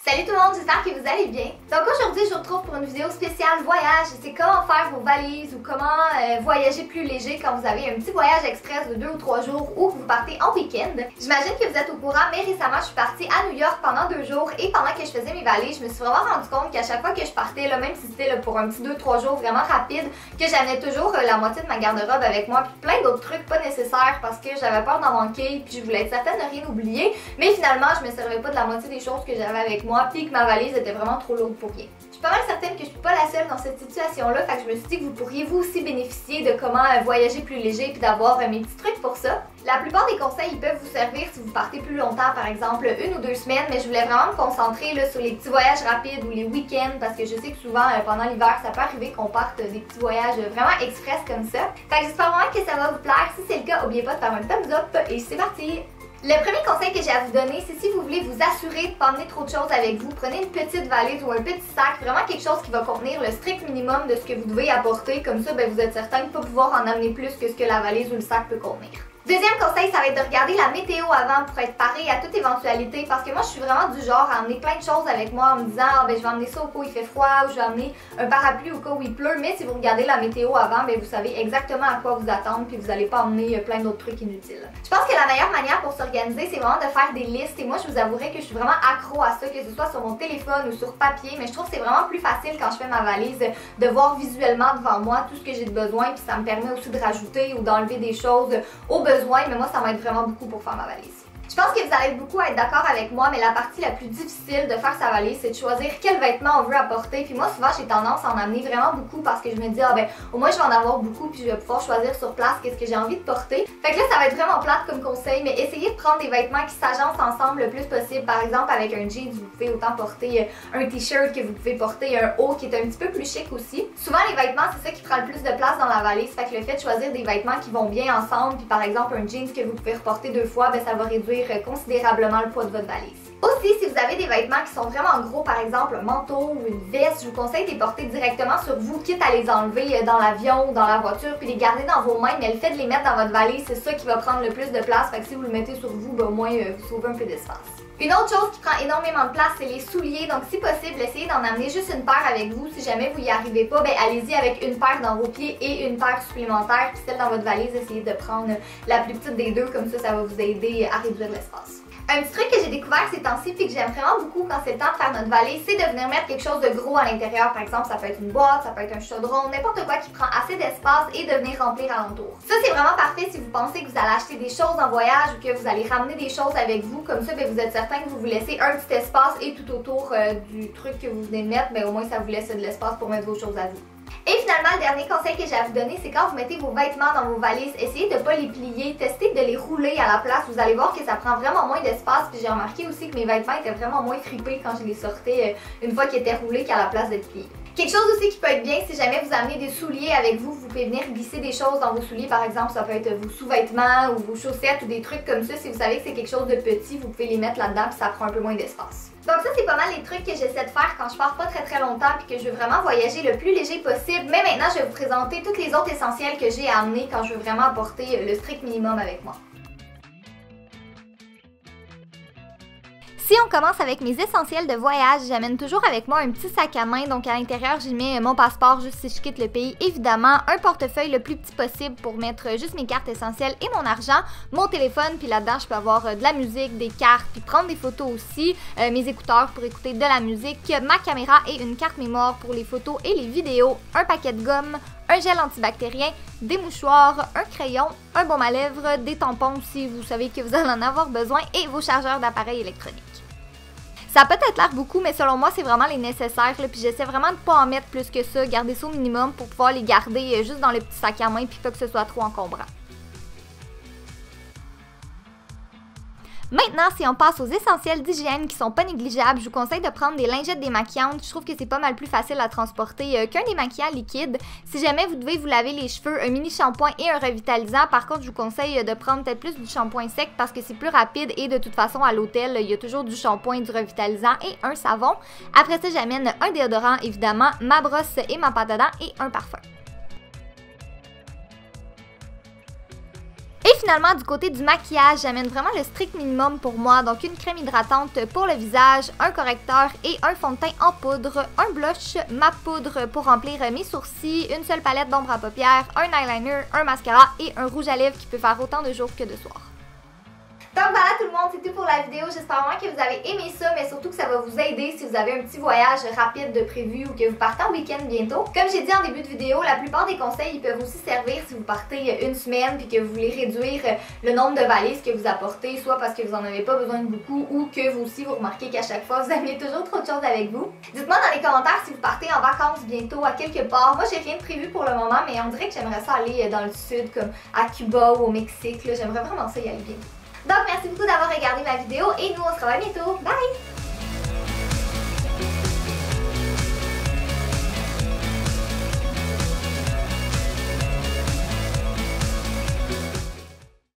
Salut tout le monde, j'espère que vous allez bien. Donc aujourd'hui, je vous retrouve pour une vidéo spéciale voyage. C'est comment faire vos valises ou comment voyager plus léger quand vous avez un petit voyage express de 2 ou 3 jours ou que vous partez en week-end. J'imagine que vous êtes au courant, mais récemment, je suis partie à New York pendant 2 jours et pendant que je faisais mes valises, je me suis vraiment rendu compte qu'à chaque fois que je partais, là, même si c'était pour un petit 2-3 jours vraiment rapide, que j'amenais toujours la moitié de ma garde-robe avec moi, puis plein d'autres trucs pas nécessaires parce que j'avais peur d'en manquer, puis je voulais être certaine de rien oublier. Mais finalement, je me servais pas de la moitié des choses que j'avais avec moi, puis que ma valise était vraiment trop lourde pour rien. Je suis pas mal certaine que je suis pas la seule dans cette situation-là, fait que je me suis dit que vous pourriez vous aussi bénéficier de comment voyager plus léger puis d'avoir mes petits trucs pour ça. La plupart des conseils ils peuvent vous servir si vous partez plus longtemps, par exemple 1 ou 2 semaines, mais je voulais vraiment me concentrer là, sur les petits voyages rapides ou les week-ends parce que je sais que souvent pendant l'hiver ça peut arriver qu'on parte des petits voyages vraiment express comme ça. Fait que j'espère vraiment que ça va vous plaire. Si c'est le cas, n'oubliez pas de faire un thumbs up et c'est parti! Le premier conseil que j'ai à vous donner, c'est si vous voulez vous assurer de ne pas emmener trop de choses avec vous, prenez une petite valise ou un petit sac, vraiment quelque chose qui va contenir le strict minimum de ce que vous devez apporter, comme ça vous êtes certain de ne pas pouvoir en amener plus que ce que la valise ou le sac peut contenir. Deuxième conseil, ça va être de regarder la météo avant pour être paré à toute éventualité parce que moi je suis vraiment du genre à emmener plein de choses avec moi en me disant je vais emmener ça au cas où il fait froid ou je vais emmener un parapluie au cas où il pleut, mais si vous regardez la météo avant, vous savez exactement à quoi vous attendre puis vous n'allez pas emmener plein d'autres trucs inutiles. Je pense que la meilleure manière pour s'organiser, c'est vraiment de faire des listes et moi je vous avouerai que je suis vraiment accro à ça, que ce soit sur mon téléphone ou sur papier, mais je trouve que c'est vraiment plus facile quand je fais ma valise de voir visuellement devant moi tout ce que j'ai de besoin puis ça me permet aussi de rajouter ou d'enlever des choses au besoin, mais moi ça m'aide vraiment beaucoup pour faire ma valise. Je pense que vous allez beaucoup être d'accord avec moi, mais la partie la plus difficile de faire sa valise, c'est de choisir quel vêtement on veut apporter. Puis moi, souvent, j'ai tendance à en amener vraiment beaucoup parce que je me dis, au moins je vais en avoir beaucoup puis je vais pouvoir choisir sur place qu'est-ce que j'ai envie de porter. Fait que là, ça va être vraiment plate comme conseil, mais essayez de prendre des vêtements qui s'agencent ensemble le plus possible. Par exemple, avec un jeans, vous pouvez autant porter un t-shirt que vous pouvez porter un haut qui est un petit peu plus chic aussi. Souvent, les vêtements, c'est ça qui prend le plus de place dans la valise. Fait que le fait de choisir des vêtements qui vont bien ensemble, puis par exemple, un jeans que vous pouvez reporter 2 fois, ça va réduire considérablement le poids de votre valise. Aussi, si vous avez des vêtements qui sont vraiment gros, par exemple un manteau ou une veste, je vous conseille de les porter directement sur vous, quitte à les enlever dans l'avion ou dans la voiture, puis les garder dans vos mains, mais le fait de les mettre dans votre valise, c'est ça qui va prendre le plus de place, fait que si vous le mettez sur vous, au moins vous sauvez un peu d'espace. Une autre chose qui prend énormément de place, c'est les souliers. Donc si possible, essayez d'en amener juste une paire avec vous. Si jamais vous n'y arrivez pas, allez-y avec une paire dans vos pieds et une paire supplémentaire. Puis celle dans votre valise, essayez de prendre la plus petite des deux. Comme ça va vous aider à réduire l'espace. Un petit truc que j'ai découvert ces temps-ci puis que j'aime vraiment beaucoup quand c'est le temps de faire notre valise, c'est de venir mettre quelque chose de gros à l'intérieur. Par exemple, ça peut être une boîte, ça peut être un chaudron, n'importe quoi qui prend assez d'espace et de venir remplir alentour. Ça, c'est vraiment parfait si vous pensez que vous allez acheter des choses en voyage ou que vous allez ramener des choses avec vous. Comme ça, vous êtes certain que vous vous laissez un petit espace et tout autour du truc que vous venez de mettre, au moins ça vous laisse de l'espace pour mettre vos choses à vous. Et finalement, le dernier conseil que j'ai à vous donner, c'est quand vous mettez vos vêtements dans vos valises, essayez de ne pas les plier, testez de les rouler à la place, vous allez voir que ça prend vraiment moins d'espace. Puis j'ai remarqué aussi que mes vêtements étaient vraiment moins fripés quand je les sortais une fois qu'ils étaient roulés qu'à la place d'être pliés. Quelque chose aussi qui peut être bien, si jamais vous amenez des souliers avec vous, vous pouvez venir glisser des choses dans vos souliers, par exemple, ça peut être vos sous-vêtements ou vos chaussettes ou des trucs comme ça. Si vous savez que c'est quelque chose de petit, vous pouvez les mettre là-dedans puis ça prend un peu moins d'espace. Donc ça, c'est pas mal les trucs que j'essaie de faire quand je pars pas très longtemps puis que je veux vraiment voyager le plus léger possible. Mais maintenant, je vais vous présenter tous les autres essentiels que j'ai à amener quand je veux vraiment apporter le strict minimum avec moi. Si on commence avec mes essentiels de voyage, j'amène toujours avec moi un petit sac à main, donc à l'intérieur j'y mets mon passeport juste si je quitte le pays, évidemment, un portefeuille le plus petit possible pour mettre juste mes cartes essentielles et mon argent, mon téléphone, puis là-dedans je peux avoir de la musique, des cartes, puis prendre des photos aussi, mes écouteurs pour écouter de la musique, ma caméra et une carte mémoire pour les photos et les vidéos, un paquet de gomme, un gel antibactérien, des mouchoirs, un crayon, un baume à lèvres, des tampons si vous savez que vous allez en avoir besoin et vos chargeurs d'appareils électroniques. Ça a peut-être l'air beaucoup, mais selon moi, c'est vraiment les nécessaires. Puis j'essaie vraiment de ne pas en mettre plus que ça, garder ça au minimum pour pouvoir les garder juste dans le petit sac à main puis pas que ce soit trop encombrant. Maintenant, si on passe aux essentiels d'hygiène qui sont pas négligeables, je vous conseille de prendre des lingettes démaquillantes. Je trouve que c'est pas mal plus facile à transporter qu'un démaquillant liquide. Si jamais vous devez vous laver les cheveux, un mini shampoing et un revitalisant. Par contre, je vous conseille de prendre peut-être plus du shampoing sec parce que c'est plus rapide et de toute façon à l'hôtel, il y a toujours du shampoing, du revitalisant et un savon. Après ça, j'amène un déodorant évidemment, ma brosse et ma pâte à dents et un parfum. Et finalement, du côté du maquillage, j'amène vraiment le strict minimum pour moi. Donc une crème hydratante pour le visage, un correcteur et un fond de teint en poudre, un blush, ma poudre pour remplir mes sourcils, une seule palette d'ombre à paupières, un eyeliner, un mascara et un rouge à lèvres qui peut faire autant de jours que de soirs. Donc voilà tout le monde, c'est tout pour la vidéo. J'espère vraiment que vous avez aimé ça, mais surtout que ça va vous aider si vous avez un petit voyage rapide de prévu ou que vous partez en week-end bientôt. Comme j'ai dit en début de vidéo, la plupart des conseils ils peuvent aussi servir si vous partez une semaine puis que vous voulez réduire le nombre de valises que vous apportez, soit parce que vous n'en avez pas besoin de beaucoup ou que vous aussi vous remarquez qu'à chaque fois vous avez toujours trop de choses avec vous. Dites-moi dans les commentaires si vous partez en vacances bientôt à quelque part. Moi j'ai rien de prévu pour le moment, mais on dirait que j'aimerais ça aller dans le sud comme à Cuba ou au Mexique. J'aimerais vraiment ça y aller bientôt. Donc merci beaucoup d'avoir regardé ma vidéo et nous on se revoit bientôt. Bye!